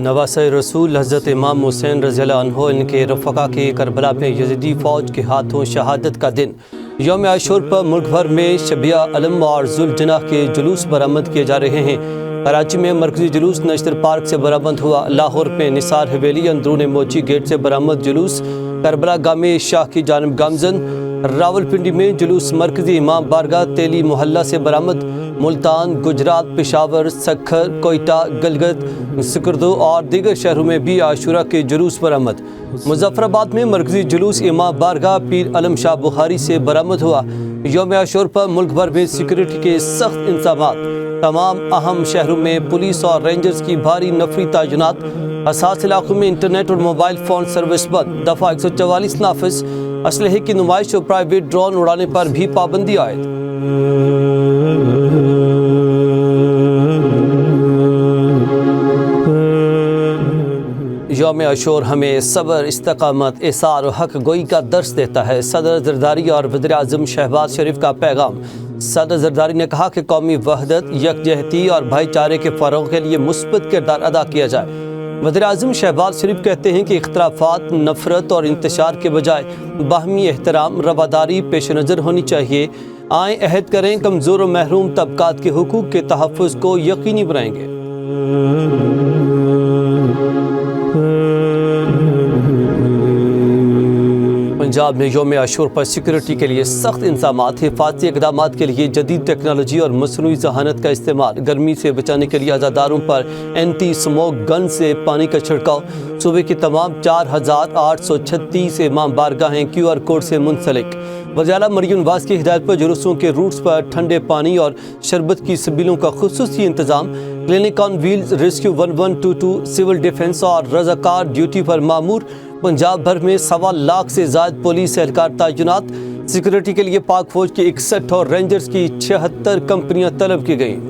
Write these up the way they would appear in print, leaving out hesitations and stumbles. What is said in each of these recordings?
नवासे रसूल हज़रत इमाम हुसैन रज़ी अल्लाह अन्हो इनके रफ़क़ा के करबला में यज़ीदी फ़ौज के हाथों शहादत का दिन यौम आशूर पर मुल्क भर में शबिया अलम और ज़ुल्जनाह के जुलूस बरामद किए जा रहे हैं। कराची में मरकज़ी जुलूस नश्तर पार्क से बरामद हुआ। लाहौर में निसार हवेली अंदरून मोची गेट से बरामद जुलूस करबला गामे शाह की जानिब गामजन। रावलपिंडी में जुलूस मरकज़ी इमाम बारगाह तेली मोहल्ला से बरामद। मुल्तान, गुजरात, पेशावर, सखर, कोयटा, गलगत, सिकरदो और दीगर शहरों में भी आशूरा के जुलूस बरामद। मुजफ्फराबाद में मरकज़ी जुलूस इमाम बारगाह पीर अलम शाह बुखारी से बरामद हुआ। यौम आशूर पर मुल्क भर में सिक्योरिटी के सख्त इंतज़ामात। तमाम अहम शहरों में पुलिस और रेंजर्स की भारी नफरी तैनात। हसास इलाकों में इंटरनेट और मोबाइल फ़ोन सर्विस बंद। दफ़ा 144 नाफिज। असलहे की नुमाइश और प्राइवेट ड्रोन उड़ाने पर भी पाबंदी आयद। यौम आशूर हमें सब्र, इस्तकामत, इसार और हक गोई का दर्स देता है। सदर ज़रदारी और वज़ीर आज़म शहबाज शरीफ का पैगाम। सदर ज़रदारी ने कहा कि कौमी वहदत, यकजहती और भाईचारे के फ़रोग़ के लिए मुस्बत किरदार अदा किया जाए। वज़ीर आज़म शहबाज शरीफ कहते हैं कि इख्तिलाफ़ात, नफ़रत और इंतशार के बजाय बाहमी एहतराम, रवादारी पेश नज़र होनी चाहिए। आए अहद करें, कमज़ोर और महरूम तबकात के हुकूक़ के तहफ़्फ़ुज़ को यकीनी बनाएंगे। पंजाब में यौम आशूर पर सिक्योरिटी के लिए सख्त इंतज़ामात। हिफाजती इक़दामात के लिए जदीद टेक्नोलॉजी और मसनूई ज़हानत का इस्तेमाल। गर्मी से बचाने के लिए अज़ादारों पर एंटी स्मोक गन से पानी का छिड़काव। सूबे की तमाम 4836 इमाम बारगाहें QR कोड से मुंसलिक। वज़ीर मरियम नवाज की हिदायत पर जुलूसों के रूट्स पर ठंडे पानी और शरबत की सबीलों का खुसूसी इंतज़ाम। Clinic on wheels, rescue 1122, civil defence और रज़ाकार ड्यूटी पर मामूर। पंजाब भर में 1.25 लाख से ज़ायद पुलिस एहलकार तैनात। सिक्योरिटी के लिए पाक फौज की 61 और रेंजर्स की 76 कंपनियां तलब की गईं।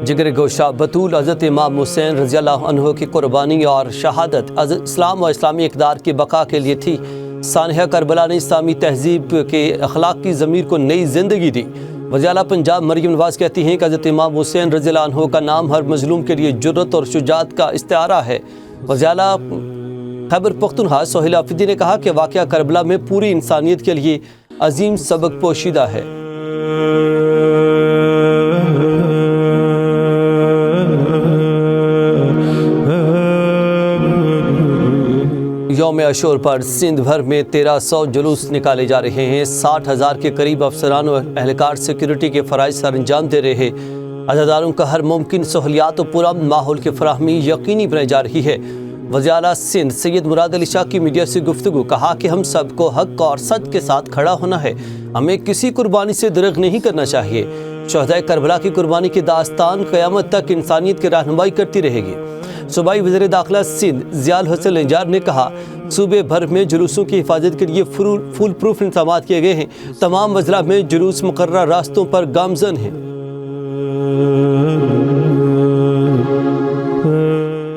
जिगर गोशा बतूल हज़रत इमाम हुसैन रज़ी अल्लाह अन्हो की कुर्बानी और शहादत इस्लाम और इस्लामी इक़दार की बका के लिए थी। सानिया करबला ने इस्लामी तहज़ीब के अखलाक की ज़मीर को नई ज़िंदगी दी। वज़ीर आला पंजाब मरियम नवाज कहती हैं कि हज़रत इमाम हुसैन रज़ी अल्लाह अन्हो का नाम हर मज़लूम के लिए जुर्रत और शुजाअत का इस्तिआरा है। वज़ीर आला खैबर पख्तूनख्वा सोहेल आफरीदी ने कहा कि वाक़या करबला में पूरी इंसानियत के लिए अजीम सबक पोशीदा है। यौम आशूर पर सिंध भर में 1300 जुलूस निकाले जा रहे हैं। 60,000 के करीब अफसरान और एहलकार सिक्योरिटी के फ़राइज़ सर अंजाम दे रहे हैं। अज़ादारों का हर मुमकिन सहूलियात और पूरा माहौल की फराहमी यकीनी बनाई जा रही है। वज़ीर आला सिंध सैयद मुराद अली शाह की मीडिया से गुफ्तगू। कहा कि हम सबको हक और सच के साथ खड़ा होना है। हमें किसी कुर्बानी से दरग नहीं करना चाहिए। शहदाए करबला की कुर्बानी की दास्तान क़यामत तक इंसानियत की रहनुमाई करती रहेगी। सूबाई वज़ीर दाखिला सिंध ज़ियाल हसन नजार ने कहा, सूबे भर में जुलूसों की हिफाजत के लिए फुल प्रूफ इंतज़ाम किए गए हैं। तमाम अजला में जुलूस मुकर्रर रास्तों पर गामजन हैं।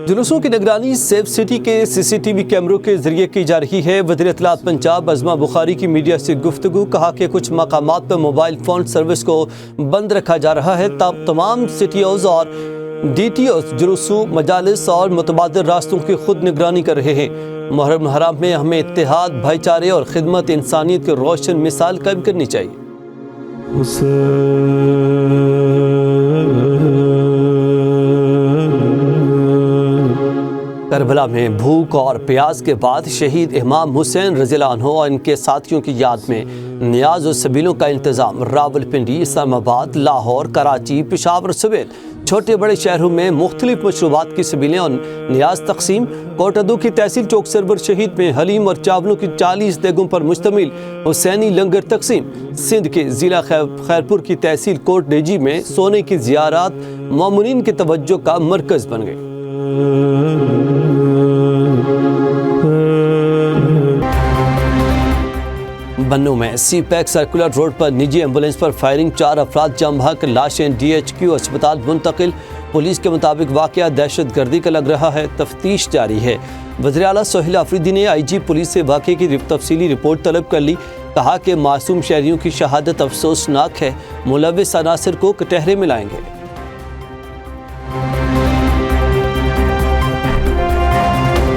जुलूसों की निगरानी सेफ सिटी के CCTV कैमरों के जरिए की जा रही है। वज़ीर इत्तलात पंजाब अज़मा बुखारी की मीडिया से गुफ्तगू। कहा कि कुछ मकामात पर मोबाइल फ़ोन सर्विस को बंद रखा जा रहा है। तमाम CTOs और DTOs जुलूसों, मजालिस और मुतबादिल रास्तों की खुद निगरानी कर रहे हैं। मुहर्रम हराम में हमें इत्तेहाद, भाईचारे और खिदमत इंसानियत की रोशन मिसाल कायम करनी चाहिए। करबला में भूख और प्यास के बाद शहीद इमाम हुसैन रज़ी अल्लाह अन्हो और इनके साथियों की याद में नियाज और सबीलों का इंतज़ाम। रावलपिंडी, इस्लामाबाद, लाहौर, कराची, पेशावर समेत छोटे बड़े शहरों में मुख्तलिफ मशरूबात की सबीलें और नियाज तकसीम। कोटअदू की तहसील चौक सरवर शहीद में हलीम और चावलों की 40 देगों पर मुश्तमिल हुसैनी लंगर तकसीम। सिंध के ज़िला खैरपुर की तहसील कोट डेजी में सोने की ज़ियारत मोमिनीन की तवज्जो का मरकज़ बन गई। बन्नू में CPEC सर्कुलर रोड पर निजी एम्बुलेंस पर फायरिंग। 4 अफराद जम बहक, लाशें DHQ अस्पताल मुंतकिल। पुलिस के मुताबिक वाक़या दहशत गर्दी का लग रहा है। तफ्तीश जारी है। वज़ीर आला सोहेल आफरीदी ने IG पुलिस से वाक़े की तफसीली रिपोर्ट तलब कर ली। کہا کہ معصوم شہریوں کی شہادت افسوسناک ہے، ملوث عناصر کو کٹہرے میں لائیں گے۔